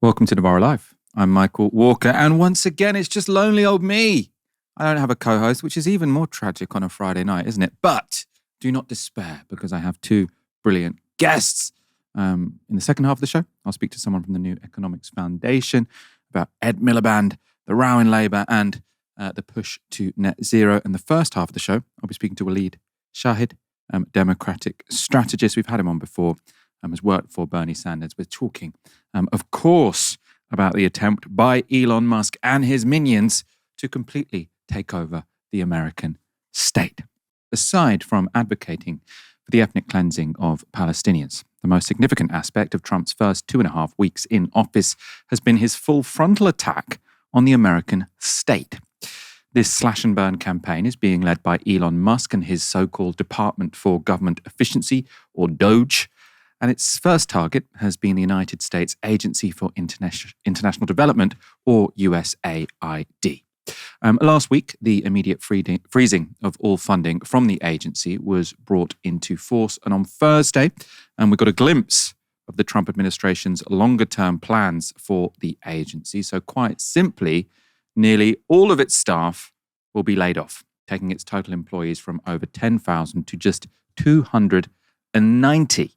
Welcome to Novara Live. I'm Michael Walker, and once again, it's just lonely old me. I don't have a co-host, which is even more tragic on a Friday night, isn't it? But do not despair, because I have two brilliant guests. In the second half of the show, I'll speak to someone from the New Economics Foundation about Ed Miliband, the row in Labour, and the push to net zero. In the first half of the show, I'll be speaking to Waleed, Shahid, Democratic strategist. We've had him on before. Has worked for Bernie Sanders. We're talking, of course, about the attempt by Elon Musk and his minions to completely take over the American state. Aside from advocating for the ethnic cleansing of Palestinians, the most significant aspect of Trump's first 2.5 weeks in office has been his full frontal attack on the American state. This slash and burn campaign is being led by Elon Musk and his so-called Department for Government Efficiency, or DOGE, and its first target has been the United States Agency for International Development, or USAID. Last week, the immediate freezing of all funding from the agency was brought into force, and on Thursday, we got a glimpse of the Trump administration's longer-term plans for the agency. So quite simply, nearly all of its staff will be laid off, taking its total employees from over 10,000 to just 290.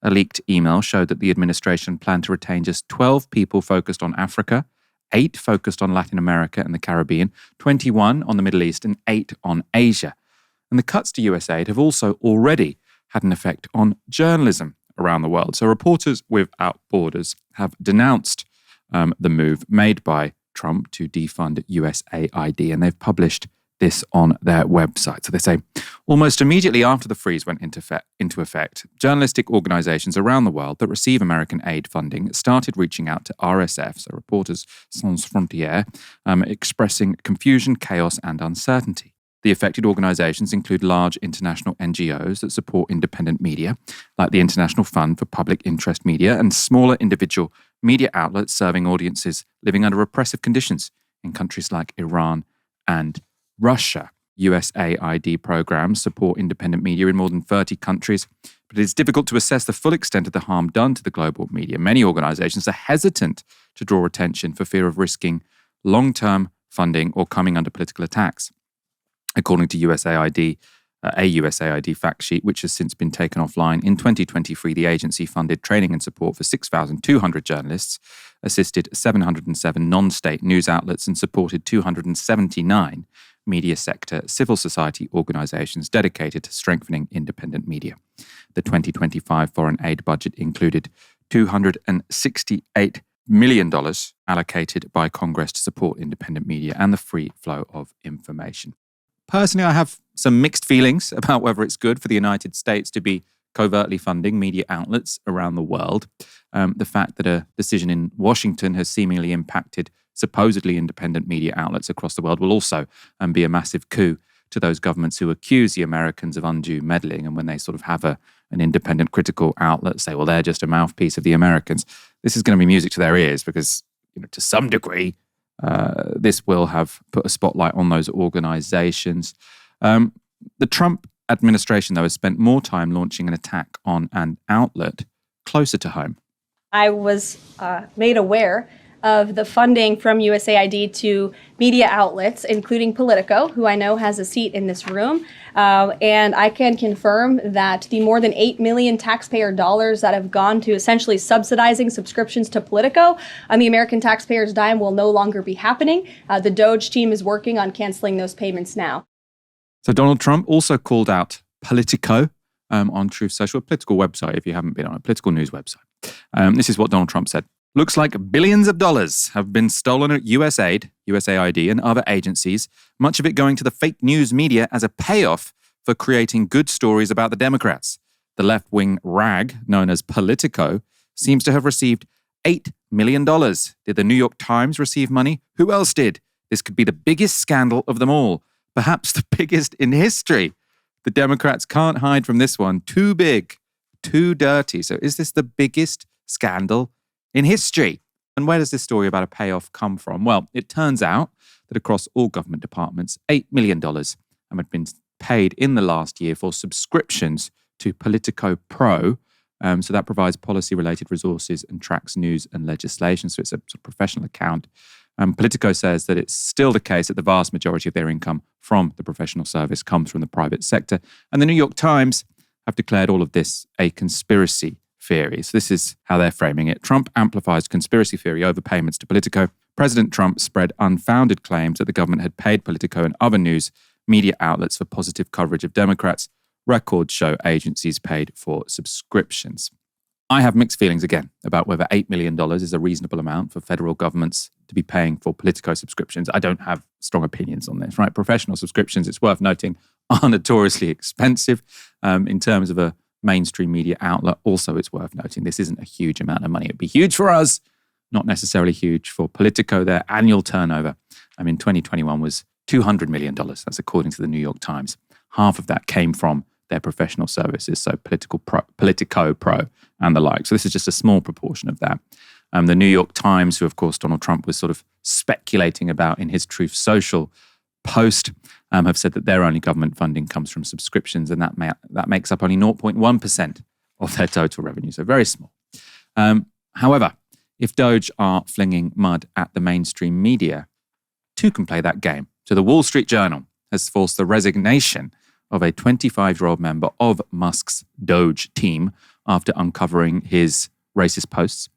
A leaked email showed that the administration planned to retain just 12 people focused on Africa, 8 focused on Latin America and the Caribbean, 21 on the Middle East, and 8 on Asia. And the cuts to USAID have also already had an effect on journalism around the world. So Reporters Without Borders have denounced the move made by Trump to defund USAID, and they've published this on their website. So they say, almost immediately after the freeze went into effect, journalistic organizations around the world that receive American aid funding started reaching out to RSF, so Reporters Sans Frontières, expressing confusion, chaos, and uncertainty. The affected organizations include large international NGOs that support independent media, like the International Fund for Public Interest Media, and smaller individual media outlets serving audiences living under oppressive conditions in countries like Iran and Russia. USAID programs support independent media in more than 30 countries, but it is difficult to assess the full extent of the harm done to the global media. Many organizations are hesitant to draw attention for fear of risking long-term funding or coming under political attacks. According to USAID, a USAID fact sheet, which has since been taken offline, in 2023, the agency funded training and support for 6,200 journalists, assisted 707 non-state news outlets, and supported 279 media sector civil society organizations dedicated to strengthening independent media. The 2025 foreign aid budget included $268 million allocated by Congress to support independent media and the free flow of information. Personally, I have some mixed feelings about whether it's good for the United States to be covertly funding media outlets around the world. The fact that a decision in Washington has seemingly impacted supposedly independent media outlets across the world will also be a massive coup to those governments who accuse the Americans of undue meddling. And when they sort of have an independent critical outlet say, well, they're just a mouthpiece of the Americans, this is going to be music to their ears because, to some degree, this will have put a spotlight on those organizations. The Trump administration, though, has spent more time launching an attack on an outlet closer to home. I was made aware of the funding from USAID to media outlets, including Politico, who I know has a seat in this room. And I can confirm that the more than $8 million taxpayer dollars that have gone to essentially subsidizing subscriptions to Politico on the American taxpayers' dime will no longer be happening. The DOGE team is working on canceling those payments now. So Donald Trump also called out Politico on Truth Social, a political website, if you haven't been on a political news website. This is what Donald Trump said. Looks like billions of dollars have been stolen at USAID, and other agencies, much of it going to the fake news media as a payoff for creating good stories about the Democrats. The left-wing rag, known as Politico, seems to have received $8 million. Did the New York Times receive money? Who else did? This could be the biggest scandal of them all, perhaps the biggest in history. The Democrats can't hide from this one. Too big, too dirty. So is this the biggest scandal in history? And where does this story about a payoff come from? Well, it turns out that across all government departments, $8 million had been paid in the last year for subscriptions to Politico Pro, So that provides policy-related resources and tracks news and legislation. So it's a sort of professional account. Politico says that it's still the case that the vast majority of their income from the professional service comes from the private sector. And the New York Times have declared all of this a conspiracy theory. So this is how they're framing it. Trump amplifies conspiracy theory over payments to Politico. President Trump spread unfounded claims that the government had paid Politico and other news media outlets for positive coverage of Democrats. Records show agencies paid for subscriptions. I have mixed feelings again about whether $8 million is a reasonable amount for federal governments to be paying for Politico subscriptions. I don't have strong opinions on this, right? Professional subscriptions, it's worth noting, are notoriously expensive in terms of a mainstream media outlet. Also, it's worth noting this isn't a huge amount of money. It'd be huge for us, not necessarily huge for Politico. Their annual turnover, in 2021 was $200 million. That's according to the New York Times. Half of that came from their professional services, so Politico Pro and the like. So this is just a small proportion of that. The New York Times, who of course Donald Trump was sort of speculating about in his Truth Social post, have said that their only government funding comes from subscriptions, and that makes up only 0.1% of their total revenue, so very small. However, if DOGE are flinging mud at the mainstream media, two can play that game. So the Wall Street Journal has forced the resignation of a 25-year-old member of Musk's DOGE team after uncovering his racist posts.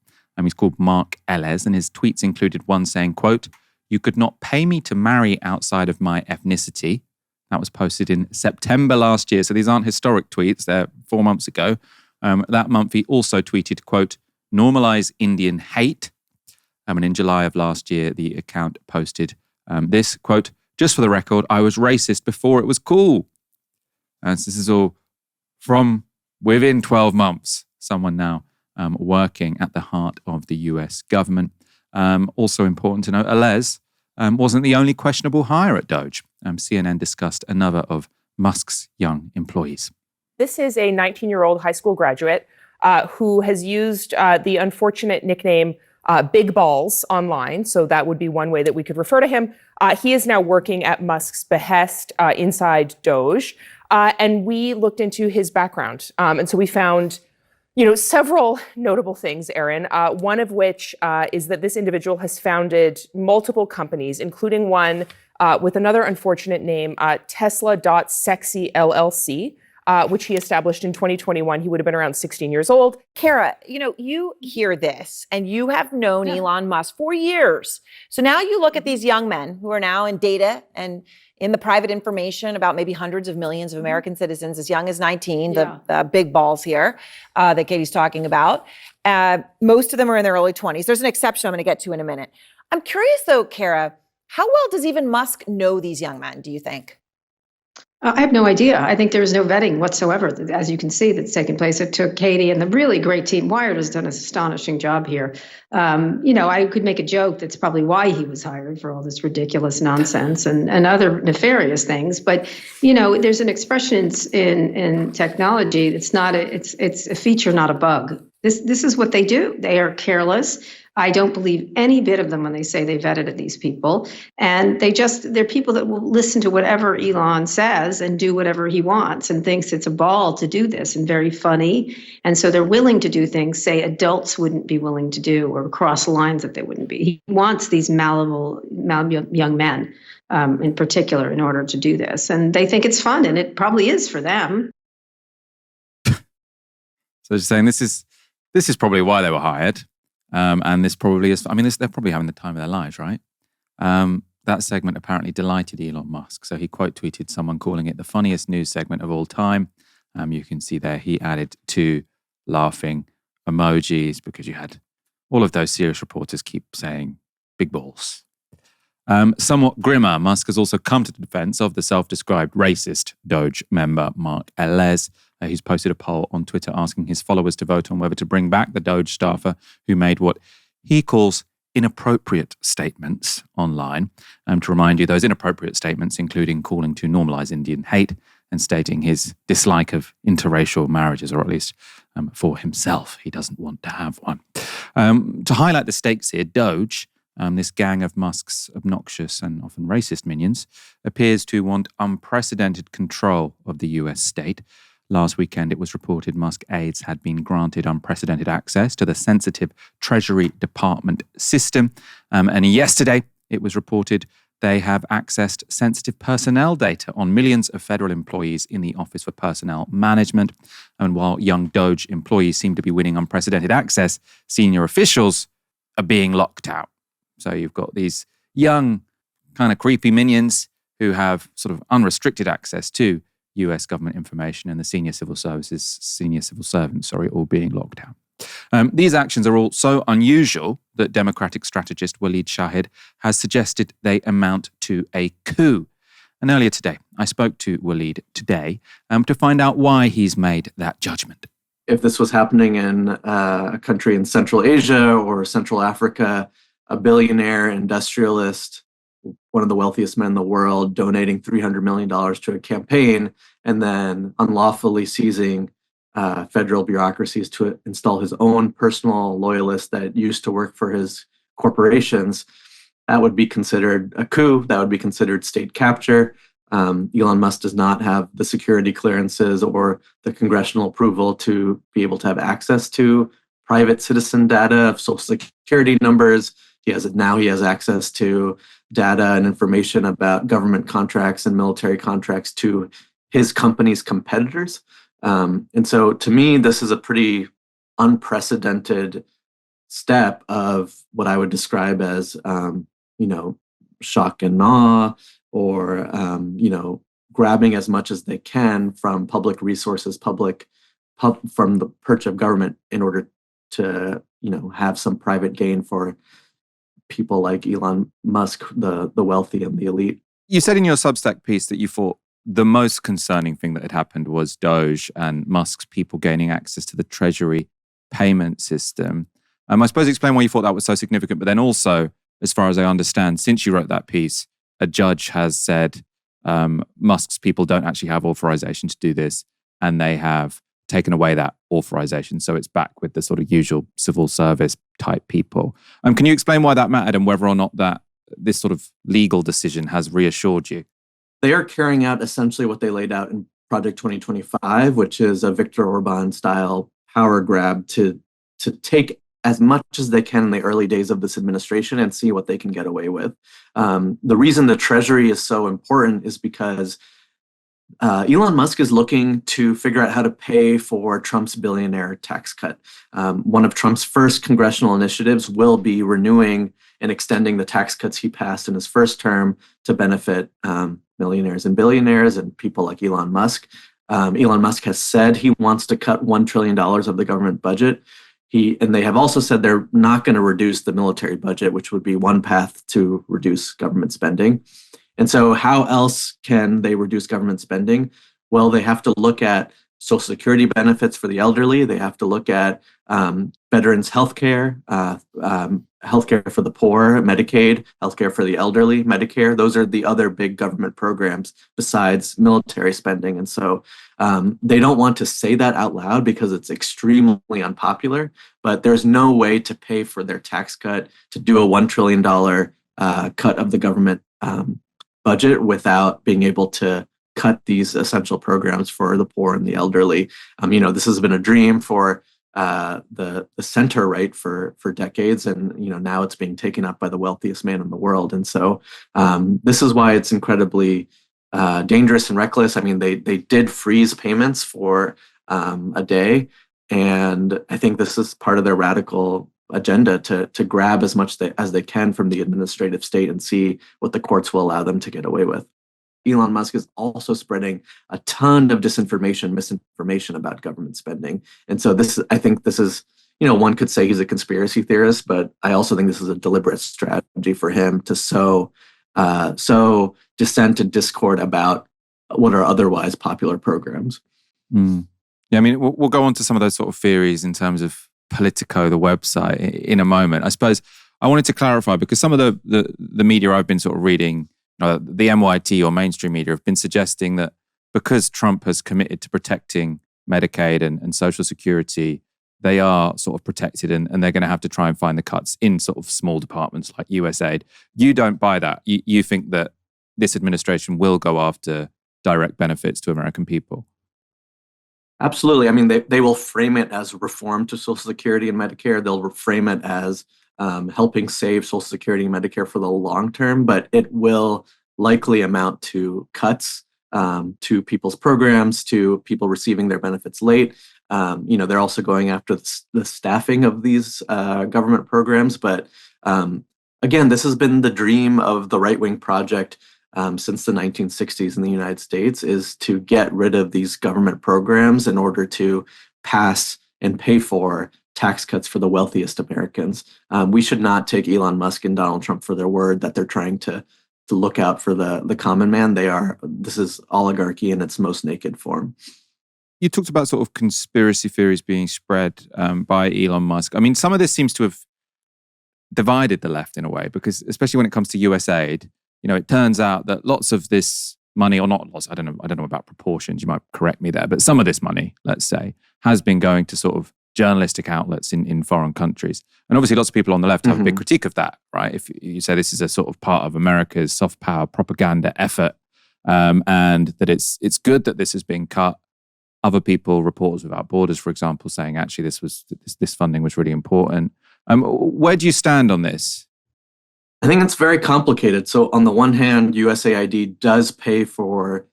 He's called Mark Ellis, and his tweets included one saying, quote, "You could not pay me to marry outside of my ethnicity." That was posted in September last year. So these aren't historic tweets. They're 4 months ago. That month, he also tweeted, quote, "Normalize Indian hate." And in July of last year, the account posted this, quote, "Just for the record, I was racist before it was cool." And so this is all from within 12 months, someone now working at the heart of the US government. Also important to note, Elez wasn't the only questionable hire at DOGE. CNN discussed another of Musk's young employees. This is a 19-year-old high school graduate who has used the unfortunate nickname Big Balls online. So that would be one way that we could refer to him. He is now working at Musk's behest inside DOGE. And we looked into his background. And so we found, several notable things, Aaron, one of which is that this individual has founded multiple companies, including one with another unfortunate name, Tesla.Sexy LLC, which he established in 2021. He would have been around 16 years old. Kara, you hear this and you have known Elon Musk for years. So now you look at these young men who are now in data and in the private information about maybe hundreds of millions of American citizens as young as 19, the big balls here that Katie's talking about. Most of them are in their early 20s. There's an exception I'm going to get to in a minute. I'm curious though, Kara, how well does even Musk know these young men, do you think? I have no idea. I think there is no vetting whatsoever, as you can see, that's taken place. It took Katie and the really great team. Wired has done an astonishing job here. I could make a joke that's probably why he was hired for all this ridiculous nonsense and other nefarious things. But, there's an expression in technology. It's a feature, not a bug. This is what they do. They are careless. I don't believe any bit of them when they say they vetted these people. And they're people that will listen to whatever Elon says and do whatever he wants and thinks it's a ball to do this and very funny. And so they're willing to do things, say, adults wouldn't be willing to do or cross lines that they wouldn't be. He wants these malleable young men in particular in order to do this. And they think it's fun, and it probably is for them. So you're saying this is probably why they were hired. And this probably is, they're probably having the time of their lives, right? That segment apparently delighted Elon Musk. So he quote tweeted someone calling it the funniest news segment of all time. You can see there he added 2 laughing emojis because you had all of those serious reporters keep saying big balls. Somewhat grimmer, Musk has also come to the defense of the self-described racist DOGE member, Mark Ellis, who's posted a poll on Twitter asking his followers to vote on whether to bring back the DOGE staffer who made what he calls inappropriate statements online. To remind you, those inappropriate statements including calling to normalize Indian hate and stating his dislike of interracial marriages, or at least for himself, he doesn't want to have one. To highlight the stakes here, DOGE, this gang of Musk's obnoxious and often racist minions, appears to want unprecedented control of the US state. Last weekend, it was reported Musk aides had been granted unprecedented access to the sensitive Treasury Department system. And yesterday, it was reported they have accessed sensitive personnel data on millions of federal employees in the Office for Personnel Management. And while young DOGE employees seem to be winning unprecedented access, senior officials are being locked out. So you've got these young, kind of creepy minions who have sort of unrestricted access to US government information, and the senior civil servants, all being locked out. These actions are all so unusual that Democratic strategist Waleed Shahid has suggested they amount to a coup. And earlier today, I spoke to Waleed to find out why he's made that judgment. If this was happening in a country in Central Asia or Central Africa, a billionaire industrialist, one of the wealthiest men in the world, donating $300 million to a campaign and then unlawfully seizing federal bureaucracies to install his own personal loyalists that used to work for his corporations, that would be considered a coup. That would be considered state capture. Elon Musk does not have the security clearances or the congressional approval to be able to have access to private citizen data of social security numbers. He has access to data and information about government contracts and military contracts to his company's competitors. And so to me, this is a pretty unprecedented step of what I would describe as, shock and awe, or, grabbing as much as they can from public resources, from the perch of government in order to, have some private gain for people like Elon Musk, the wealthy and the elite. You said in your Substack piece that you thought the most concerning thing that had happened was DOGE and Musk's people gaining access to the Treasury payment system. I suppose explain why you thought that was so significant, but then also, as far as I understand, since you wrote that piece, a judge has said Musk's people don't actually have authorization to do this, and they have taken away that authorization. So it's back with the sort of usual civil service type people. Can you explain why that mattered and whether or not that this sort of legal decision has reassured you? They are carrying out essentially what they laid out in Project 2025, which is a Viktor Orban style power grab to take as much as they can in the early days of this administration and see what they can get away with. The reason the Treasury is so important is because Elon Musk is looking to figure out how to pay for Trump's billionaire tax cut. One of Trump's first congressional initiatives will be renewing and extending the tax cuts he passed in his first term to benefit millionaires and billionaires and people like Elon Musk. Elon Musk has said he wants to cut $1 trillion of the government budget. And they have also said they're not going to reduce the military budget, which would be one path to reduce government spending. And so how else can they reduce government spending? Well, they have to look at Social Security benefits for the elderly. They have to look at veterans' healthcare, healthcare for the poor, Medicaid, healthcare for the elderly, Medicare. Those are the other big government programs besides military spending. And so they don't want to say that out loud because it's extremely unpopular, but there's no way to pay for their tax cut, to do a $1 trillion cut of the government budget without being able to cut these essential programs for the poor and the elderly. This has been a dream for the center right for decades, and now it's being taken up by the wealthiest man in the world. And so this is why it's incredibly dangerous and reckless. I mean, they did freeze payments for a day, and I think this is part of their radical agenda to grab as much as they can from the administrative state and see what the courts will allow them to get away with. Elon Musk is also spreading a ton of disinformation, misinformation about government spending. And so I think this is, one could say he's a conspiracy theorist, but I also think this is a deliberate strategy for him to sow dissent and discord about what are otherwise popular programs. Mm. Yeah, I mean, we'll go on to some of those sort of theories in terms of Politico, the website, in a moment. I suppose I wanted to clarify because some of the media I've been sort of reading, the NYT or mainstream media have been suggesting that because Trump has committed to protecting Medicaid and Social Security, they are sort of protected and they're going to have to try and find the cuts in sort of small departments like USAID. You don't buy that. You think that this administration will go after direct benefits to American people? Absolutely. I mean, they will frame it as reform to Social Security and Medicare. They'll frame it as helping save Social Security and Medicare for the long term, but it will likely amount to cuts to people's programs, to people receiving their benefits late. They're also going after the staffing of these government programs. But again, this has been the dream of the right-wing project since the 1960s in the United States, is to get rid of these government programs in order to pass and pay for tax cuts for the wealthiest Americans. We should not take Elon Musk and Donald Trump for their word that they're trying to look out for the common man. This is oligarchy in its most naked form. You talked about sort of conspiracy theories being spread by Elon Musk. I mean, some of this seems to have divided the left in a way, because especially when it comes to USAID, it turns out that lots of this money, or not lots, I don't know about proportions, you might correct me there, but some of this money, let's say, has been going to sort of journalistic outlets in foreign countries. And obviously lots of people on the left have a big critique of that, right? If you say this is a sort of part of America's soft power propaganda effort, and that it's good that this is being cut. Other people, Reporters Without Borders, for example, saying actually this funding was really important. Where do you stand on this? I think it's very complicated. So on the one hand, USAID does pay for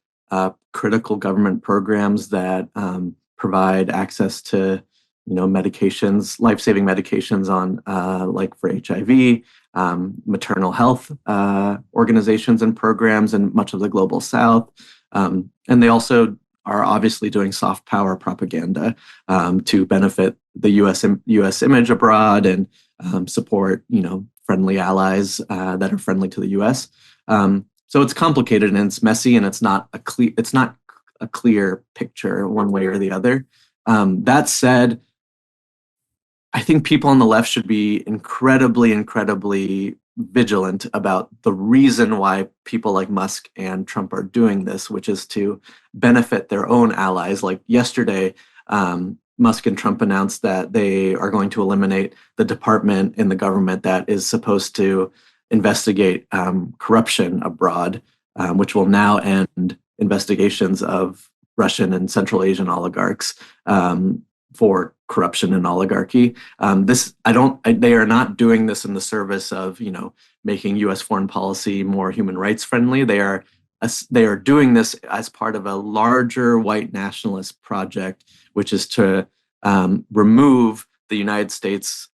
critical government programs that provide access to, medications, life-saving medications on like for HIV, maternal health organizations and programs in much of the global South. And they also are obviously doing soft power propaganda to benefit the U.S. image abroad and support, friendly allies that are friendly to the U.S. So it's complicated and it's messy, and it's not a clear picture one way or the other. That said, I think people on the left should be incredibly, incredibly vigilant about the reason why people like Musk and Trump are doing this, which is to benefit their own allies. Like yesterday, Musk and Trump announced that they are going to eliminate the department in the government that is supposed to investigate corruption abroad, which will now end investigations of Russian and Central Asian oligarchs for corruption and oligarchy. They are not doing this in the service of, making U.S. foreign policy more human rights friendly. They are doing this as part of a larger white nationalist project, which is to remove the United States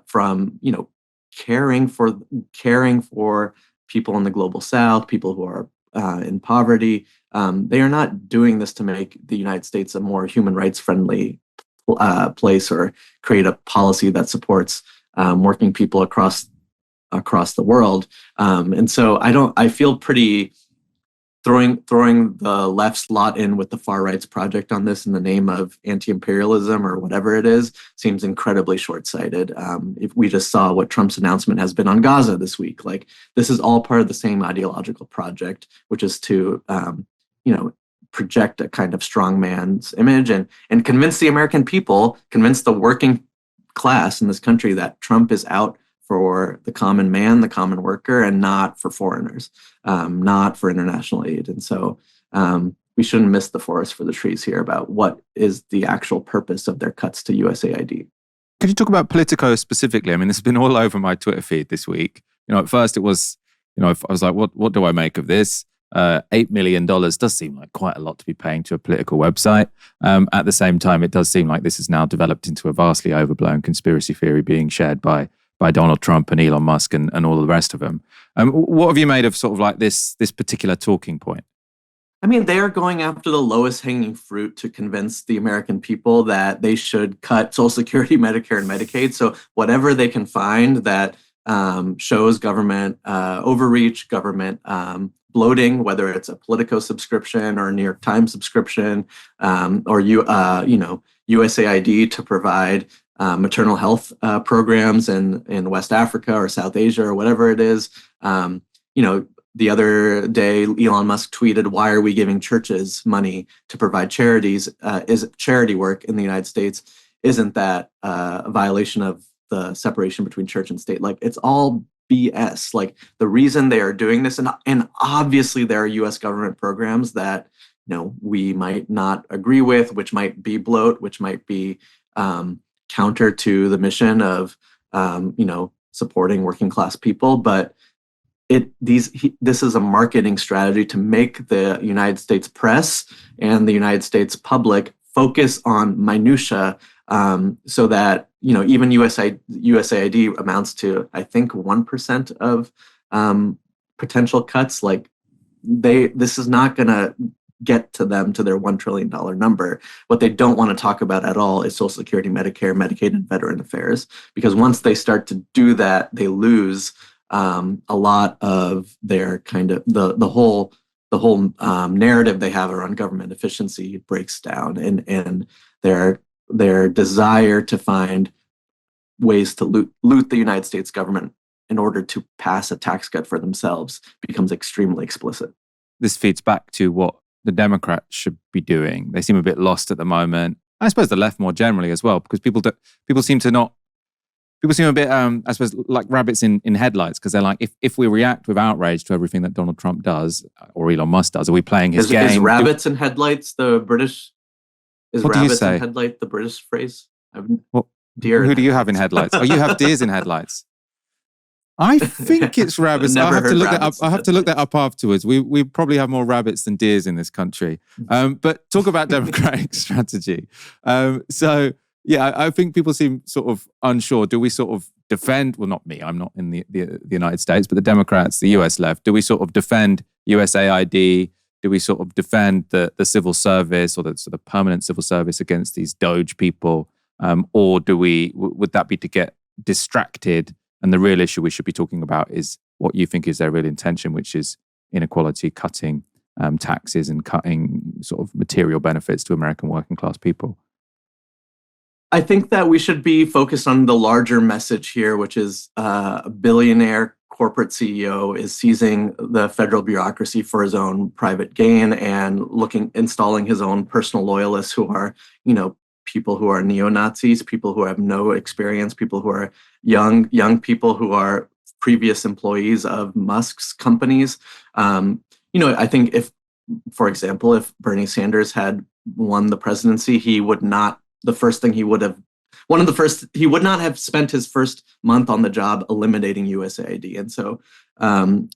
from, caring for people in the global South, people who are in poverty. They are not doing this to make the United States a more human rights friendly place or create a policy that supports working people across the world. And so I feel pretty throwing the left's lot in with the far right's project on this in the name of anti-imperialism or whatever it is seems incredibly short-sighted. If we just saw what Trump's announcement has been on Gaza this week, like this is all part of the same ideological project, which is to project a kind of strong man's image and convince the American people, convince the working class in this country that Trump is out for the common man, the common worker, and not for foreigners, not for international aid. And so we shouldn't miss the forest for the trees here about what is the actual purpose of their cuts to USAID. Could you talk about Politico specifically? I mean, this has been all over my Twitter feed this week. At first it was, I was like, what do I make of this? $8 million does seem like quite a lot to be paying to a political website. At the same time, it does seem like this has now developed into a vastly overblown conspiracy theory being shared by Donald Trump and Elon Musk and all the rest of them. What have you made of sort of like this particular talking point? I mean, they are going after the lowest hanging fruit to convince the American people that they should cut Social Security, Medicare, and Medicaid. So whatever they can find that shows government overreach, government bloating, whether it's a Politico subscription or a New York Times subscription, or USAID to provide maternal health programs in West Africa or South Asia or whatever it is. The other day, Elon Musk tweeted, "Why are we giving churches money to provide charities? Is charity work in the United States? Isn't that a violation of the separation between church and state?" Like, it's all BS. Like, the reason they are doing this, and obviously there are U.S. government programs that we might not agree with, which might be bloat, which might be counter to the mission of supporting working class people. But this is a marketing strategy to make the United States press and the United States public focus on minutia, so that even USAID amounts to, I think, 1% of potential cuts. Like this is not going to get to them to their $1 trillion number. What they don't want to talk about at all is Social Security, Medicare, Medicaid, and Veteran Affairs, because once they start to do that, they lose a lot of their kind of the whole narrative they have around government efficiency breaks down, and their desire to find ways to loot the United States government in order to pass a tax cut for themselves becomes extremely explicit. This feeds back to what the Democrats should be doing. They seem a bit lost at the moment. I suppose the left more generally as well, because people seem a bit, I suppose, like rabbits in headlights, because they're like, if we react with outrage to everything that Donald Trump does or Elon Musk does, are we playing his game? Is rabbits in headlights the British? Is what rabbits do you say? in headlight the British phrase? Deer. Who do you have in headlights? Oh, you have deers in headlights. I think it's rabbits. I have to look that up. I have to look that up afterwards. We probably have more rabbits than deers in this country. But talk about democratic strategy. So yeah, I think people seem sort of unsure. Do we sort of defend? Well, not me. I'm not in the United States, but the Democrats, the US left. Do we sort of defend USAID? Do we sort of defend the civil service or the sort of permanent civil service against these DOGE people? Or would that be to get distracted? And the real issue we should be talking about is what you think is their real intention, which is inequality, cutting taxes and cutting sort of material benefits to American working class people. I think that we should be focused on the larger message here, which is a billionaire corporate CEO is seizing the federal bureaucracy for his own private gain and installing his own personal loyalists who are, people who are neo-Nazis, people who have no experience, people who are young people who are previous employees of Musk's companies. I think for example, if Bernie Sanders had won the presidency, he would not have spent his first month on the job eliminating USAID. And so I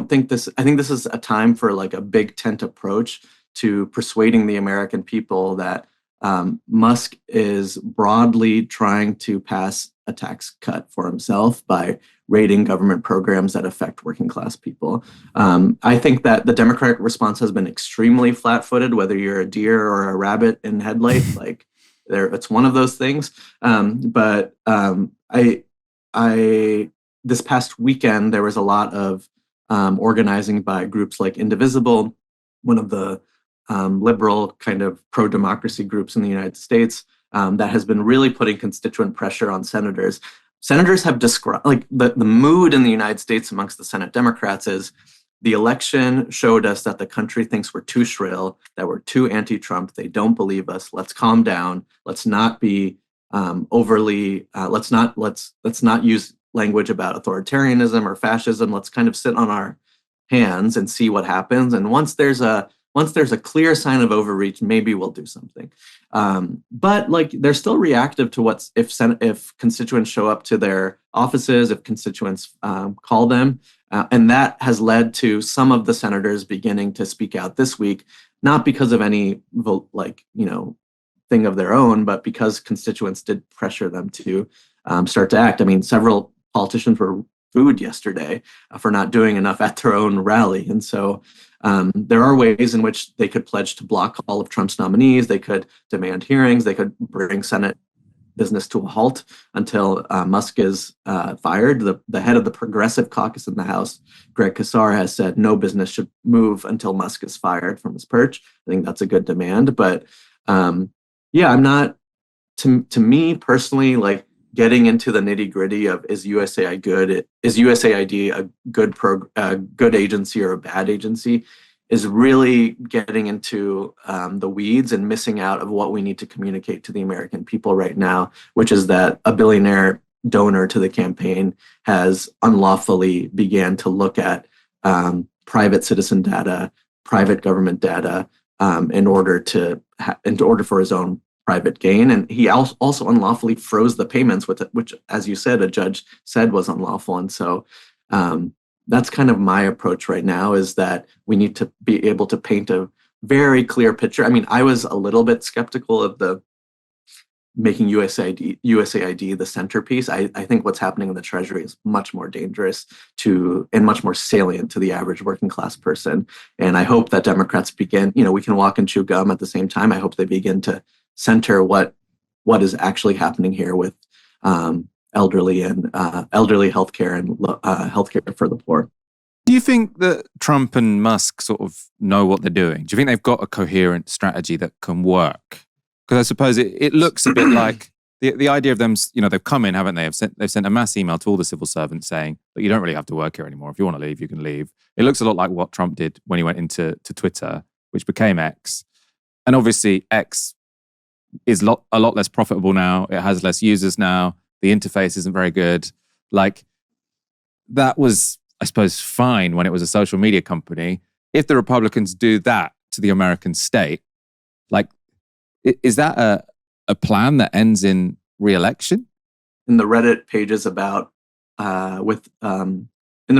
think this is a time for like a big tent approach to persuading the American people that Musk is broadly trying to pass a tax cut for himself by raiding government programs that affect working class people. I think that the Democratic response has been extremely flat-footed, whether you're a deer or a rabbit in headlight, like it's one of those things. But this past weekend, there was a lot of organizing by groups like Indivisible, one of the liberal kind of pro-democracy groups in the United States, that has been really putting constituent pressure on senators. Senators have described, like the mood in the United States amongst the Senate Democrats is the election showed us that the country thinks we're too shrill, that we're too anti-Trump. They don't believe us. Let's calm down. Let's not be overly. Let's not use language about authoritarianism or fascism. Let's kind of sit on our hands and see what happens. And once there's a clear sign of overreach, maybe we'll do something. But like they're still reactive to if constituents show up to their offices, if constituents call them. And that has led to some of the senators beginning to speak out this week, not because of any thing of their own, but because constituents did pressure them to start to act. I mean, several politicians were booed yesterday for not doing enough at their own rally. And so there are ways in which they could pledge to block all of Trump's nominees. They could demand hearings. They could bring Senate business to a halt until Musk is fired. The head of the Progressive Caucus in the House, Greg Casar, has said no business should move until Musk is fired from his perch. I think that's a good demand. But I'm not, to me personally, like getting into the nitty gritty of is USAID a good agency or a bad agency is really getting into the weeds and missing out of what we need to communicate to the American people right now, which is that a billionaire donor to the campaign has unlawfully began to look at private citizen data private government data in order for his own private gain. And he also unlawfully froze the payments, which, as you said, a judge said was unlawful. And so that's kind of my approach right now, is that we need to be able to paint a very clear picture. I mean, I was a little bit skeptical of the making USAID the centerpiece. I think what's happening in the Treasury is much more dangerous and much more salient to the average working class person. And I hope that Democrats begin, we can walk and chew gum at the same time. I hope they begin to center what is actually happening here with elderly healthcare and healthcare for the poor. Do you think that Trump and Musk sort of know what they're doing? Do you think they've got a coherent strategy that can work? Because I suppose it looks a bit like the idea of them, they've come in, haven't they? They've sent a mass email to all the civil servants saying, "Look, you don't really have to work here anymore. If you want to leave, you can leave." It looks a lot like what Trump did when he went into Twitter, which became X. And obviously X is a lot less profitable now. It has less users now. The interface isn't very good. Like, that was, I suppose, fine when it was a social media company. If the Republicans do that to the American state, like, is that a plan that ends in re-election? In the Reddit pages in the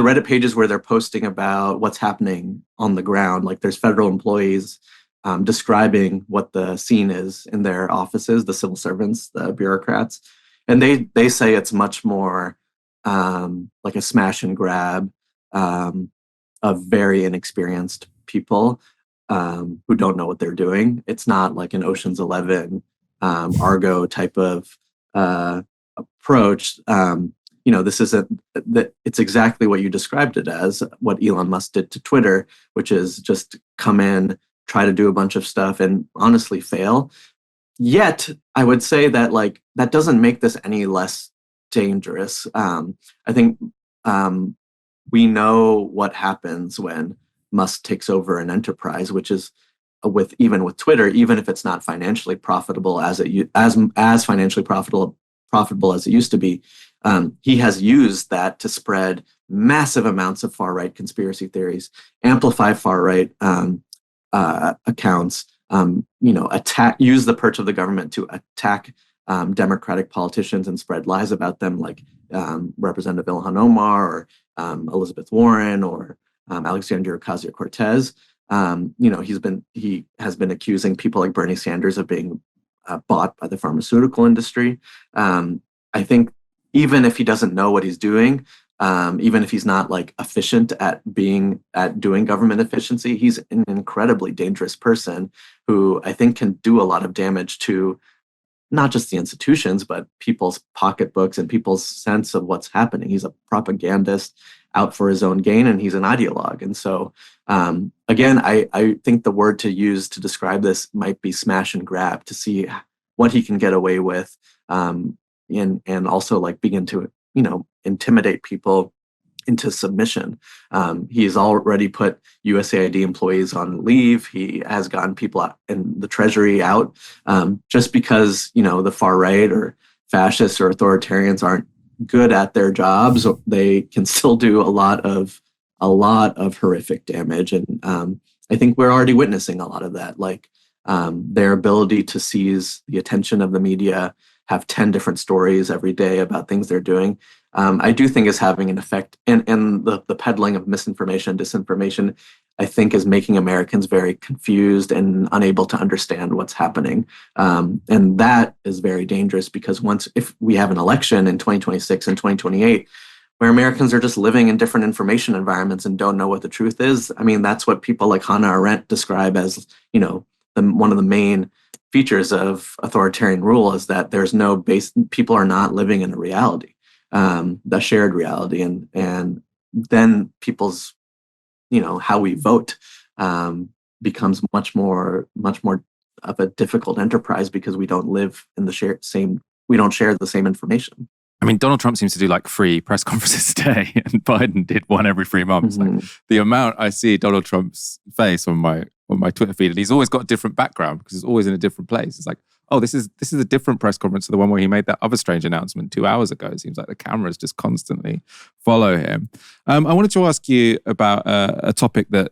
Reddit pages where they're posting about what's happening on the ground, like there's federal employees describing what the scene is in their offices, the civil servants, the bureaucrats, and they say it's much more like a smash and grab of very inexperienced people who don't know what they're doing. It's not like an Ocean's 11 Argo type of approach. This isn't that. It's exactly what you described it as, what Elon Musk did to Twitter, which is just come in, try to do a bunch of stuff, and honestly fail. Yet, I would say that that doesn't make this any less dangerous. I think we know what happens when Musk takes over an enterprise, which is with Twitter, even if it's not financially profitable as financially profitable as it used to be. He has used that to spread massive amounts of far-right conspiracy theories, amplify far-right accounts, use the perch of the government to attack Democratic politicians and spread lies about them, like Representative Ilhan Omar or Elizabeth Warren or Alexandria Ocasio-Cortez. He has been accusing people like Bernie Sanders of being bought by the pharmaceutical industry. I think even if he doesn't know what he's doing, even if he's not efficient at doing government efficiency, he's an incredibly dangerous person who I think can do a lot of damage to not just the institutions, but people's pocketbooks and people's sense of what's happening. He's a propagandist out for his own gain, and he's an ideologue. And so, again, I think the word to use to describe this might be smash and grab, to see what he can get away with, and also begin to, intimidate people into submission. He's already put USAID employees on leave. He has gotten people out in the Treasury out just because, the far right or fascists or authoritarians aren't good at their jobs. They can still do a lot of horrific damage. And I think we're already witnessing a lot of that, their ability to seize the attention of the media, have 10 different stories every day about things they're doing. I do think is having an effect, and the peddling of misinformation and disinformation, I think, is making Americans very confused and unable to understand what's happening. And that is very dangerous, because if we have an election in 2026 and 2028, where Americans are just living in different information environments and don't know what the truth is, I mean, that's what people like Hannah Arendt describe as, one of the main features of authoritarian rule, is that there's no people are not living in a reality, the shared reality, and then people's, how we vote becomes much more of a difficult enterprise, because we don't live in we don't share the same information. I mean, Donald Trump seems to do free press conferences today, and Biden did one every 3 months. Mm-hmm. The amount I see Donald Trump's face on my Twitter feed, and he's always got a different background because he's always in a different place. It's oh, this is a different press conference to the one where he made that other strange announcement 2 hours ago. It seems like the cameras just constantly follow him. I wanted to ask you about a topic that,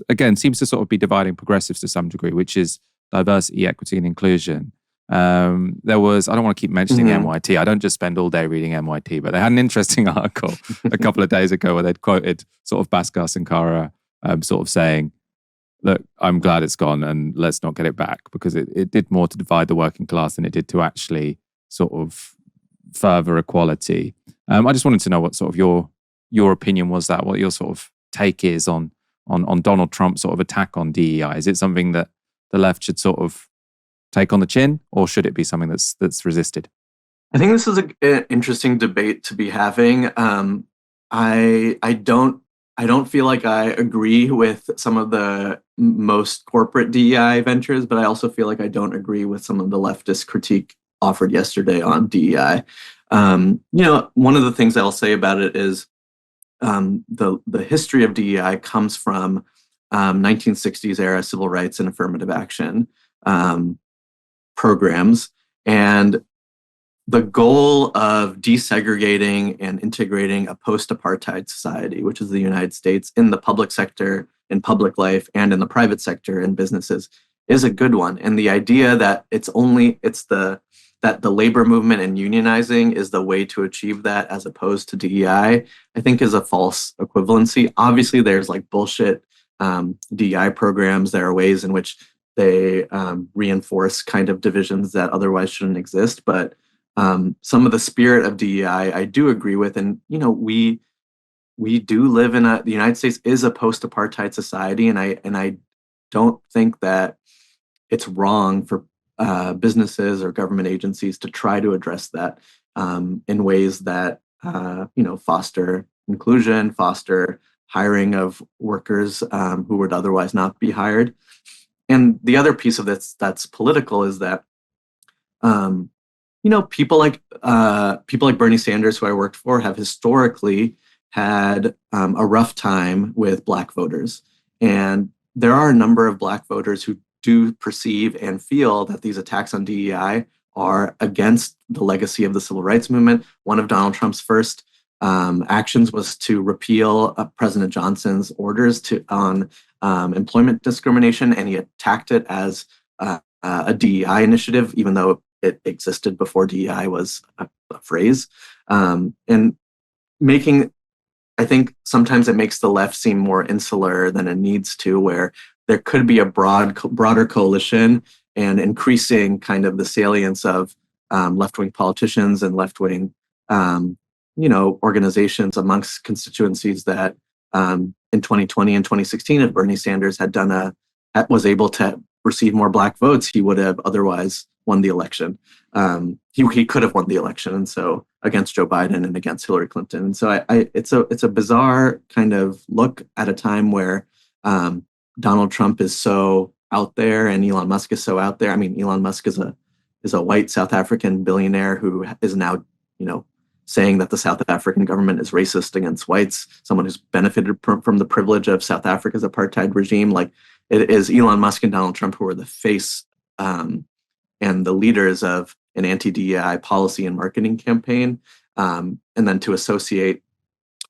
again, seems to sort of be dividing progressives to some degree, which is diversity, equity, and inclusion. There was, I don't want to keep mentioning NYT. I don't just spend all day reading NYT, but they had an interesting article a couple of days ago where they'd quoted sort of Bhaskar Sankara sort of saying, look, I'm glad it's gone and let's not get it back, because it did more to divide the working class than it did to actually sort of further equality. I just wanted to know what sort of your opinion was, that what your sort of take is on Donald Trump's sort of attack on DEI. Is it something that the left should sort of take on the chin, or should it be something that's resisted? I think this is an interesting debate to be having. I don't feel like I agree with some of the most corporate DEI ventures, but I also feel like I don't agree with some of the leftist critique offered yesterday on DEI. One of the things I'll say about it is the history of DEI comes from 1960s era civil rights and affirmative action programs, and the goal of desegregating and integrating a post-apartheid society, which is the United States, in the public sector, in public life, and in the private sector and businesses, is a good one. And the idea that that the labor movement and unionizing is the way to achieve that, as opposed to DEI, I think is a false equivalency. Obviously, there's like bullshit DEI programs. There are ways in which they reinforce kind of divisions that otherwise shouldn't exist, but some of the spirit of DEI I do agree with. And we do live in the United States is a post-apartheid society, and I don't think that it's wrong for businesses or government agencies to try to address that in ways that foster inclusion, foster hiring of workers who would otherwise not be hired. And the other piece of this that's political is that people like Bernie Sanders, who I worked for, have historically had a rough time with Black voters. And there are a number of Black voters who do perceive and feel that these attacks on DEI are against the legacy of the civil rights movement. One of Donald Trump's first actions was to repeal President Johnson's orders on employment discrimination, and he attacked it as a DEI initiative, even though it existed before DEI was a phrase. I think sometimes it makes the left seem more insular than it needs to, where there could be a broader coalition and increasing kind of the salience of left-wing politicians and left-wing organizations amongst constituencies that in 2020 and 2016, if Bernie Sanders was able to receive more Black votes, he would have otherwise won the election. He could have won the election, and so against Joe Biden and against Hillary Clinton. And so it's a bizarre kind of look at a time where Donald Trump is so out there and Elon Musk is so out there. I mean, Elon Musk is a white South African billionaire who is now saying that the South African government is racist against whites, someone who's benefited from the privilege of South Africa's apartheid regime. Like, it is Elon Musk and Donald Trump who are the face and the leaders of an anti-DEI policy and marketing campaign. And then to associate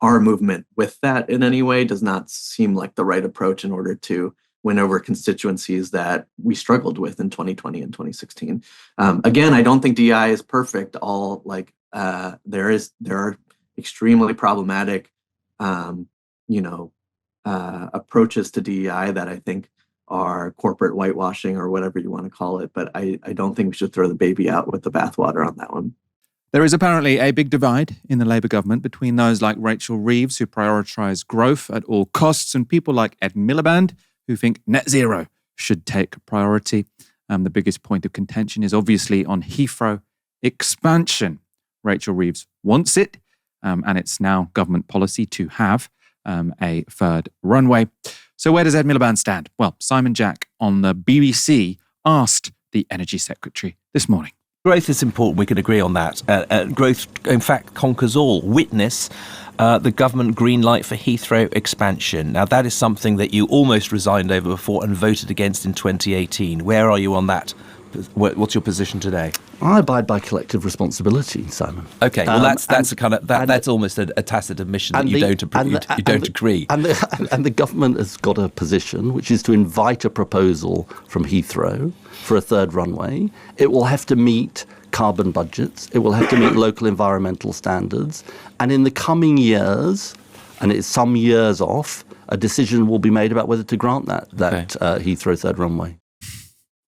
our movement with that in any way does not seem like the right approach in order to win over constituencies that we struggled with in 2020 and 2016. Again, I don't think DEI is perfect. There are extremely problematic, approaches to DEI that I think are corporate whitewashing or whatever you want to call it. But I don't think we should throw the baby out with the bathwater on that one. There is apparently a big divide in the Labour government between those like Rachel Reeves, who prioritise growth at all costs, and people like Ed Miliband, who think net zero should take priority. The biggest point of contention is obviously on Heathrow expansion. Rachel Reeves wants it, and it's now government policy to have a third runway. So where does Ed Miliband stand? Well, Simon Jack on the BBC asked the Energy Secretary this morning. Growth is important, we can agree on that. Growth, in fact, conquers all. Witness the government green light for Heathrow expansion. Now, that is something that you almost resigned over before and voted against in 2018. Where are you on that What's your position today? I abide by collective responsibility, Simon. Okay, well that's a kind of that's almost a tacit admission that you don't agree. And the government has got a position which is to invite a proposal from Heathrow for a third runway. It will have to meet carbon budgets. It will have to meet local environmental standards. And in the coming years, and it's some years off, a decision will be made about whether to grant that Heathrow third runway.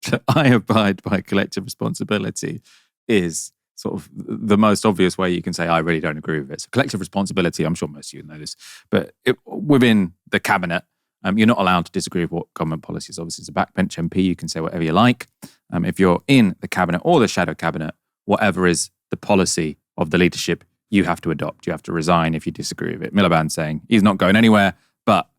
So I abide by collective responsibility is sort of the most obvious way you can say I really don't agree with it. So collective responsibility, I'm sure most of you know this, but within the cabinet, you're not allowed to disagree with what government policy is. Obviously, as a backbench MP, you can say whatever you like. If you're in the cabinet or the shadow cabinet, whatever is the policy of the leadership, you have to adopt. You have to resign if you disagree with it. Miliband's saying he's not going anywhere, but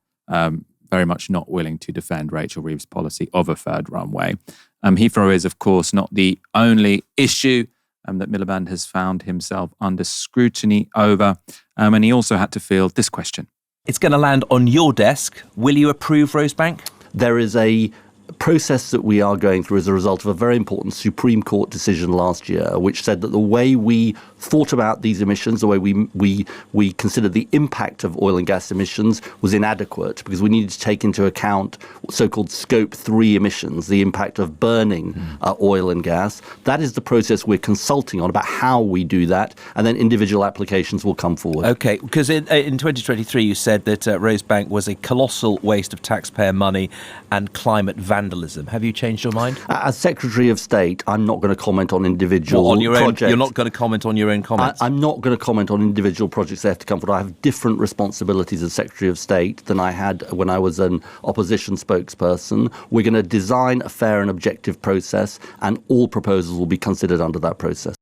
very much not willing to defend Rachel Reeves' policy of a third runway. Heathrow is, of course, not the only issue that Miliband has found himself under scrutiny over. And he also had to field this question. It's going to land on your desk. Will you approve Rosebank? There is a process that we are going through as a result of a very important Supreme Court decision last year, which said that the way we thought about these emissions, the way we considered the impact of oil and gas emissions was inadequate because we needed to take into account so-called Scope 3 emissions, the impact of burning oil and gas. That is the process we're consulting on about how we do that, and then individual applications will come forward. Okay, because in 2023 you said that Rosebank was a colossal waste of taxpayer money and climate vandalism. Have you changed your mind? As Secretary of State, I'm not going to comment on individual projects. You're not going to comment on your own comments? I'm not going to comment on individual projects that have to come forward. I have different responsibilities as Secretary of State than I had when I was an opposition spokesperson. We're going to design a fair and objective process, and all proposals will be considered under that process.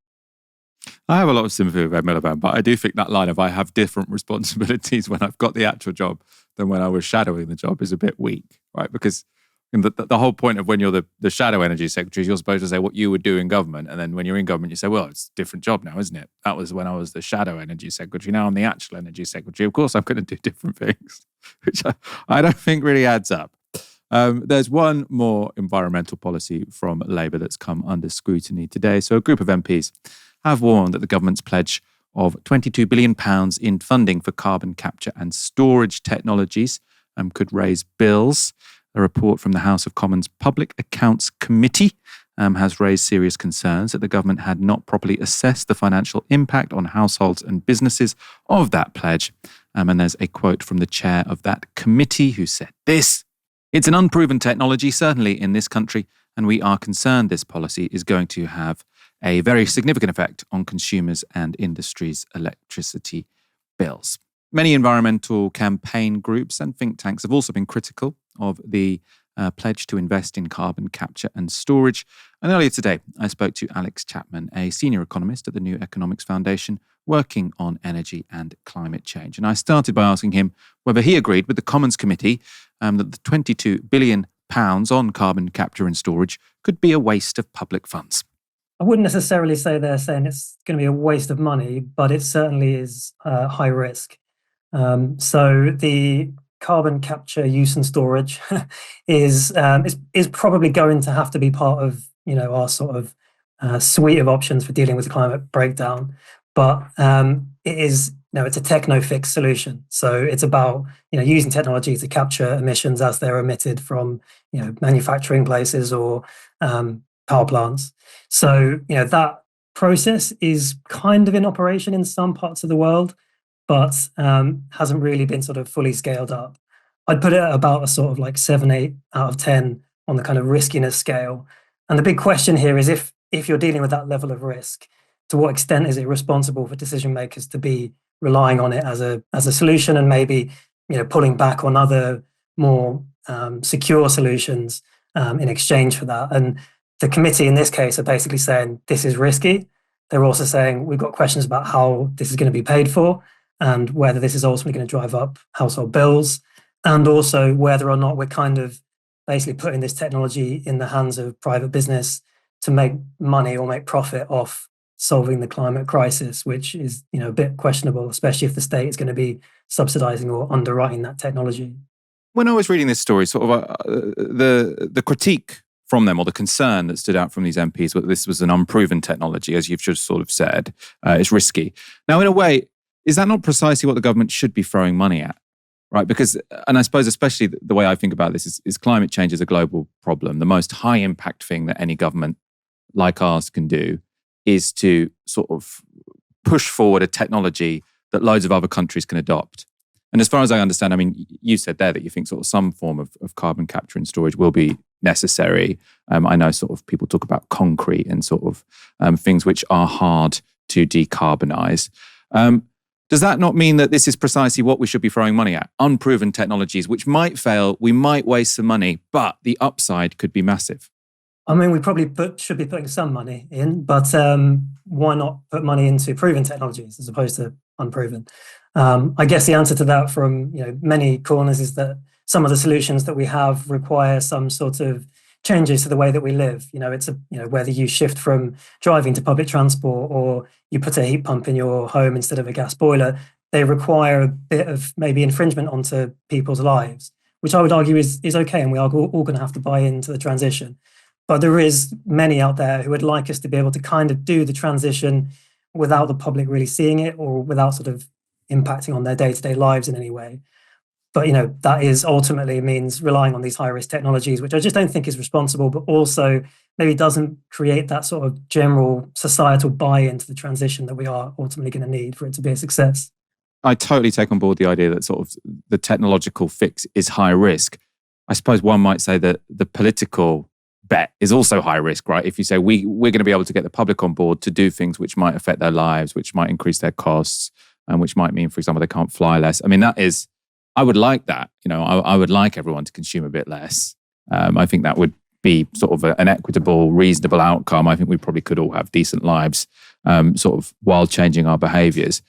I have a lot of sympathy with Ed Miliband, but I do think that line of I have different responsibilities when I've got the actual job than when I was shadowing the job is a bit weak, right? Because the whole point of when you're the shadow energy secretary is you're supposed to say what you would do in government. And then when you're in government, you say, well, it's a different job now, isn't it? That was when I was the shadow energy secretary. Now I'm the actual energy secretary. Of course, I'm going to do different things, which I don't think really adds up. There's one more environmental policy from Labour that's come under scrutiny today. So a group of MPs have warned that the government's pledge of £22 billion in funding for carbon capture and storage technologies could raise bills. A report from the House of Commons Public Accounts Committee has raised serious concerns that the government had not properly assessed the financial impact on households and businesses of that pledge. And there's a quote from the chair of that committee who said this: "It's an unproven technology, certainly in this country, and we are concerned this policy is going to have a very significant effect on consumers and industry's electricity bills." Many environmental campaign groups and think tanks have also been critical of the pledge to invest in carbon capture and storage. And earlier today, I spoke to Alex Chapman, a senior economist at the New Economics Foundation, working on energy and climate change. And I started by asking him whether he agreed with the Commons Committee that the £22 billion on carbon capture and storage could be a waste of public funds. I wouldn't necessarily say they're saying it's going to be a waste of money, but it certainly is high risk. So the carbon capture, use and storage is probably going to have to be part of our sort of suite of options for dealing with climate breakdown. But it is it's a techno-fix solution. So it's about using technology to capture emissions as they're emitted from manufacturing places or power plants. So that process is kind of in operation in some parts of the world, but hasn't really been sort of fully scaled up. I'd put it at about a sort of like 7, 8 out of 10 on the kind of riskiness scale. And the big question here is if you're dealing with that level of risk, to what extent is it responsible for decision makers to be relying on it as a solution and maybe pulling back on other more secure solutions in exchange for that? And the committee in this case are basically saying this is risky. They're also saying we've got questions about how this is going to be paid for and whether this is ultimately going to drive up household bills, and also whether or not we're kind of basically putting this technology in the hands of private business to make money or make profit off solving the climate crisis, which is a bit questionable, especially if the state is going to be subsidizing or underwriting that technology. When I was reading this story, sort of the critique from them, or the concern that stood out from these MPs, that this was an unproven technology, as you've just sort of said, it's risky. Now, in a way, is that not precisely what the government should be throwing money at? Right? Because, and I suppose especially the way I think about this is climate change is a global problem. The most high impact thing that any government like ours can do is to sort of push forward a technology that loads of other countries can adopt. And as far as I understand, I mean, you said there that you think sort of some form of carbon capture and storage will be necessary. I know sort of people talk about concrete and sort of things which are hard to decarbonize. Does that not mean that this is precisely what we should be throwing money at? Unproven technologies, which might fail, we might waste some money, but the upside could be massive. I mean, we probably should be putting some money in, but why not put money into proven technologies as opposed to unproven? I guess the answer to that from many corners is that some of the solutions that we have require some sort of changes to the way that we live. It's whether you shift from driving to public transport or you put a heat pump in your home instead of a gas boiler, they require a bit of maybe infringement onto people's lives, which I would argue is okay, and we are all going to have to buy into the transition. But there is many out there who would like us to be able to kind of do the transition without the public really seeing it or without sort of impacting on their day-to-day lives in any way. But, that is ultimately means relying on these high-risk technologies, which I just don't think is responsible, but also maybe doesn't create that sort of general societal buy-in to the transition that we are ultimately going to need for it to be a success. I totally take on board the idea that sort of the technological fix is high risk. I suppose one might say that the political bet is also high risk, right? If you say we're going to be able to get the public on board to do things which might affect their lives, which might increase their costs, and which might mean, for example, they can't fly less. I mean, I would like that. I would like everyone to consume a bit less. I think that would be sort of an equitable, reasonable outcome. I think we probably could all have decent lives, sort of while changing our behaviors.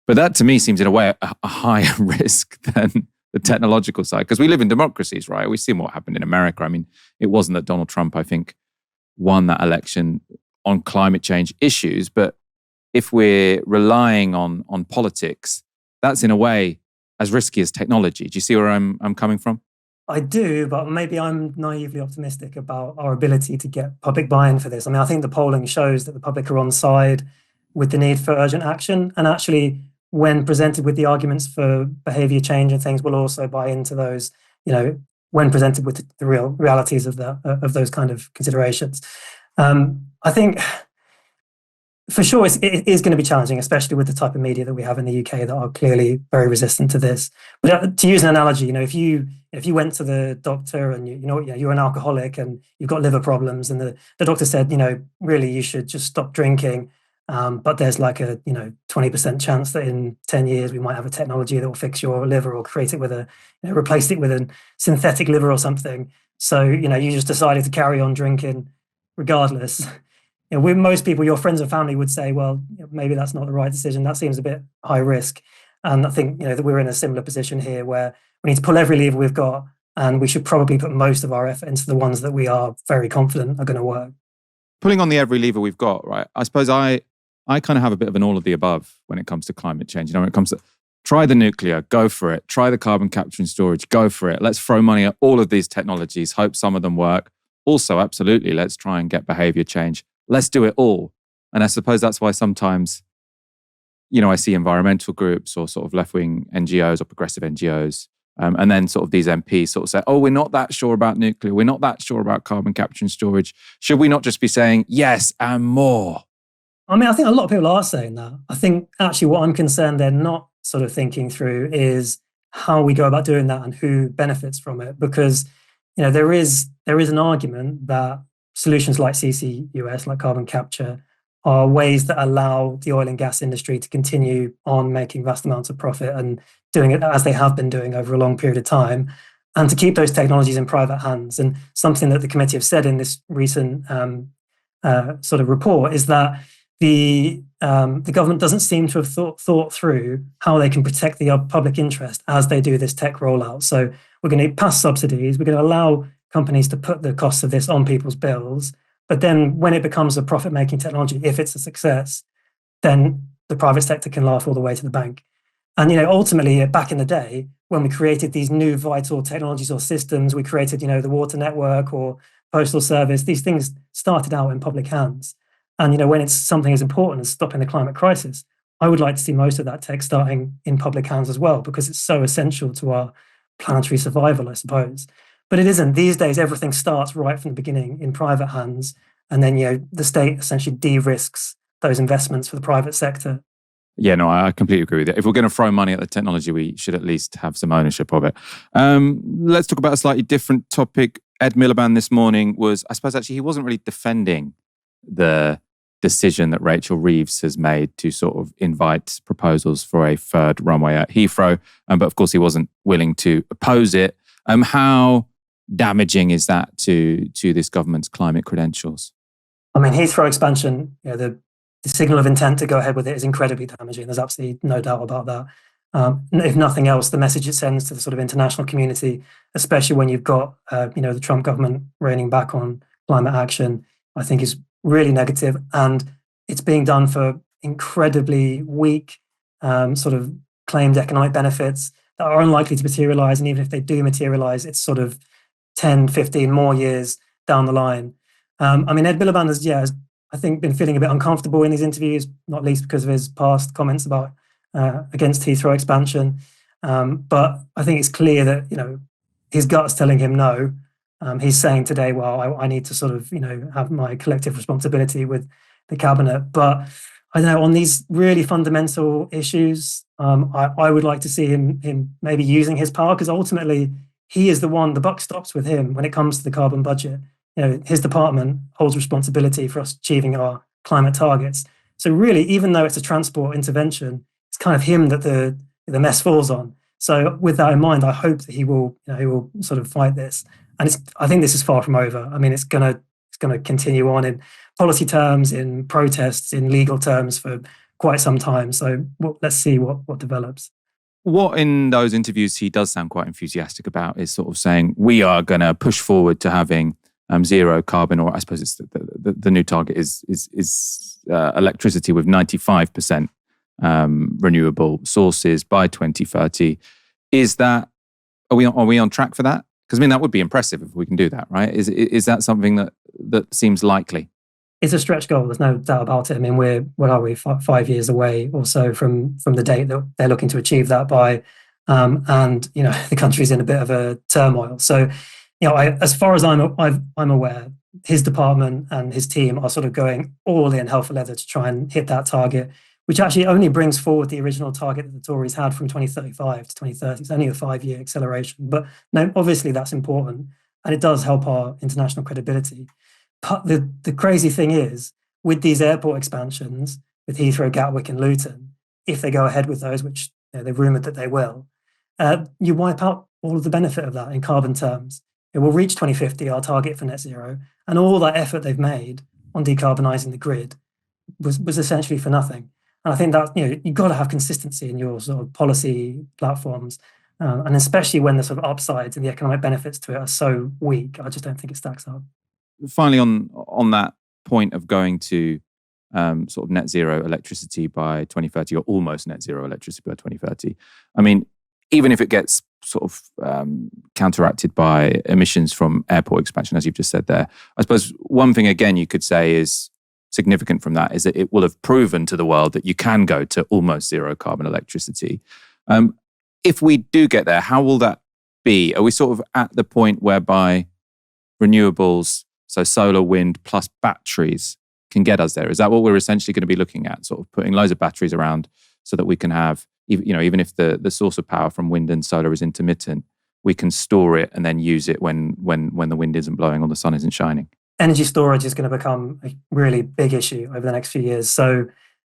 But that to me seems in a way a higher risk than the technological side, because we live in democracies, right? We've seen what happened in America. I mean, it wasn't that Donald Trump, I think, won that election on climate change issues, but if we're relying on politics, that's in a way as risky as technology. Do you see where I'm coming from? I do, but maybe I'm naively optimistic about our ability to get public buy-in for this. I mean, I think the polling shows that the public are on side with the need for urgent action, and actually, when presented with the arguments for behaviour change and things, will also buy into those. When presented with the real realities of those kind of considerations. I think, for sure, it is going to be challenging, especially with the type of media that we have in the UK that are clearly very resistant to this. But to use an analogy, if you went to the doctor and you're an alcoholic and you've got liver problems, and the doctor said, really you should just stop drinking, but there's like a 20% chance that in 10 years we might have a technology that will fix your liver or create it with replace it with a synthetic liver or something. So you just decided to carry on drinking regardless. Most people, your friends and family, would say, well, maybe that's not the right decision. That seems a bit high risk. And I think that we're in a similar position here where we need to pull every lever we've got, and we should probably put most of our effort into the ones that we are very confident are going to work. Pulling on the every lever we've got, right? I suppose I kind of have a bit of an all of the above when it comes to climate change. When it comes to try the nuclear, go for it. Try the carbon capture and storage, go for it. Let's throw money at all of these technologies, hope some of them work. Also, absolutely, let's try and get behavior change. Let's do it all. And I suppose that's why sometimes, I see environmental groups or sort of left-wing NGOs or progressive NGOs, and then sort of these MPs sort of say, we're not that sure about nuclear. We're not that sure about carbon capture and storage. Should we not just be saying yes and more? I mean, I think a lot of people are saying that. I think actually what I'm concerned they're not sort of thinking through is how we go about doing that and who benefits from it. Because, there is an argument that solutions like CCUS, like carbon capture, are ways that allow the oil and gas industry to continue on making vast amounts of profit and doing it as they have been doing over a long period of time, and to keep those technologies in private hands. And something that the committee have said in this recent sort of report is that the government doesn't seem to have thought through how they can protect the public interest as they do this tech rollout. So we're going to pass subsidies, we're going to allow companies to put the costs of this on people's bills. But then when it becomes a profit-making technology, if it's a success, then the private sector can laugh all the way to the bank. And, ultimately, back in the day, when we created these new vital technologies or systems, we created, the water network or postal service, these things started out in public hands. And, when it's something as important as stopping the climate crisis, I would like to see most of that tech starting in public hands as well, because it's so essential to our planetary survival, I suppose. But it isn't. These days, everything starts right from the beginning in private hands. And then, the state essentially de-risks those investments for the private sector. Yeah, no, I completely agree with you. If we're going to throw money at the technology, we should at least have some ownership of it. Let's talk about a slightly different topic. Ed Miliband this morning was, I suppose actually he wasn't really defending the decision that Rachel Reeves has made to sort of invite proposals for a third runway at Heathrow. But of course, he wasn't willing to oppose it. How damaging is that to this government's climate credentials? I mean, Heathrow expansion, the signal of intent to go ahead with it is incredibly damaging. There's absolutely no doubt about that. If nothing else, the message it sends to the sort of international community, especially when you've got, the Trump government reining back on climate action, I think is really negative. And it's being done for incredibly weak sort of claimed economic benefits that are unlikely to materialize. And even if they do materialize, it's sort of 10, 15 more years down the line. Ed Miliband has, I think, been feeling a bit uncomfortable in these interviews, not least because of his past comments about against Heathrow expansion. But I think it's clear that, his gut's telling him no. He's saying today, well, I need to sort of, have my collective responsibility with the cabinet. But I don't know, on these really fundamental issues, I would like to see him maybe using his power, because ultimately he is the one, the buck stops with him when it comes to the carbon budget. His department holds responsibility for us achieving our climate targets. So really, even though it's a transport intervention, it's kind of him that the mess falls on. So with that in mind, I hope that he will sort of fight this. And I think this is far from over. I mean, it's gonna continue on in policy terms, in protests, in legal terms for quite some time. So let's see what develops. What in those interviews he does sound quite enthusiastic about is sort of saying we are going to push forward to having zero carbon, or I suppose it's the new target is electricity with 95% renewable sources by 2030. Are we on track for that? Because that would be impressive if we can do that, right? Is that something that seems likely? It's a stretch goal. There's no doubt about it. I mean, what are we, 5 years away or so from the date that they're looking to achieve that by, and the country's in a bit of a turmoil. So, as far as I'm aware, his department and his team are sort of going all in hell for leather to try and hit that target, which actually only brings forward the original target that the Tories had from 2035 to 2030. It's only a 5-year acceleration. But no, obviously that's important, and it does help our international credibility. But the crazy thing is, with these airport expansions, with Heathrow, Gatwick and Luton, if they go ahead with those, which they've rumoured that they will, you wipe out all of the benefit of that in carbon terms. It will reach 2050, our target for net zero, and all that effort they've made on decarbonising the grid was essentially for nothing. And I think that you've got to have consistency in your sort of policy platforms, and especially when the sort of upsides and the economic benefits to it are so weak. I just don't think it stacks up. Finally, on that point of going to sort of net zero electricity by 2030, or almost net zero electricity by 2030, even if it gets sort of counteracted by emissions from airport expansion, as you've just said there, I suppose one thing again you could say is significant from that is that it will have proven to the world that you can go to almost zero carbon electricity. If we do get there, how will that be? Are we sort of at the point whereby renewables, so solar, wind plus batteries, can get us there? Is that what we're essentially going to be looking at, sort of putting loads of batteries around so that we can have, even if the source of power from wind and solar is intermittent, we can store it and then use it when the wind isn't blowing or the sun isn't shining? Energy storage is going to become a really big issue over the next few years. So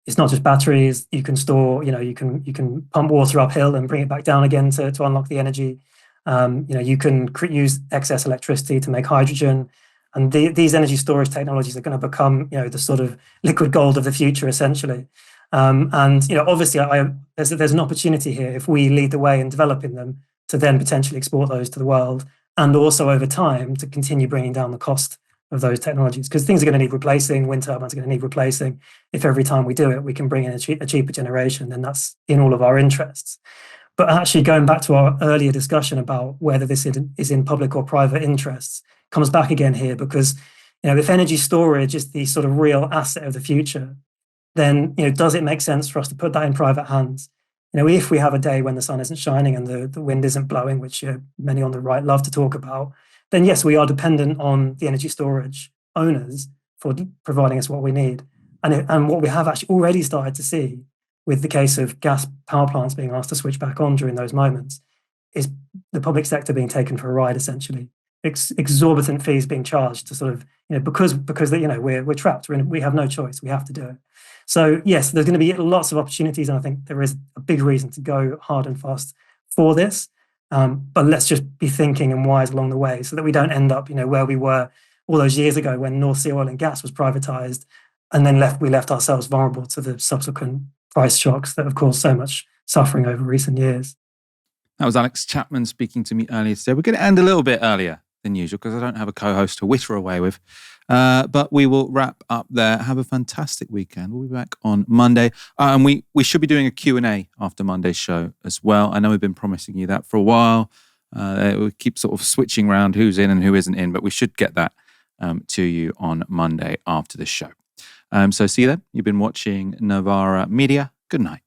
it's not just batteries. You can store, you can pump water uphill and bring it back down again to unlock the energy. You can use excess electricity to make hydrogen. And these energy storage technologies are going to become, the sort of liquid gold of the future, essentially. Obviously, there's an opportunity here if we lead the way in developing them to then potentially export those to the world, and also over time to continue bringing down the cost of those technologies, because things are going to need replacing. Wind turbines are going to need replacing. If every time we do it, we can bring in a cheaper generation, then that's in all of our interests. But actually, going back to our earlier discussion about whether this is in public or private interests, comes back again here, because if energy storage is the sort of real asset of the future, then does it make sense for us to put that in private hands? If we have a day when the sun isn't shining and the wind isn't blowing, which many on the right love to talk about, then yes, we are dependent on the energy storage owners for providing us what we need. And what we have actually already started to see with the case of gas power plants being asked to switch back on during those moments is the public sector being taken for a ride, essentially. Exorbitant fees being charged to sort of, because we're trapped. We have no choice. We have to do it. So yes, there's going to be lots of opportunities, and I think there is a big reason to go hard and fast for this. But let's just be thinking and wise along the way, so that we don't end up, where we were all those years ago when North Sea oil and gas was privatized, and then we left ourselves vulnerable to the subsequent price shocks that have caused so much suffering over recent years. That was Alex Chapman speaking to me earlier today. We're going to end a little bit earlier than usual because I don't have a co-host to witter away with. But we will wrap up there. Have a fantastic weekend. We'll be back on Monday. And we should be doing a Q&A after Monday's show as well. I know we've been promising you that for a while. We keep sort of switching around who's in and who isn't in, but we should get that to you on Monday after the show. So see you then. You've been watching Novara Media. Good night.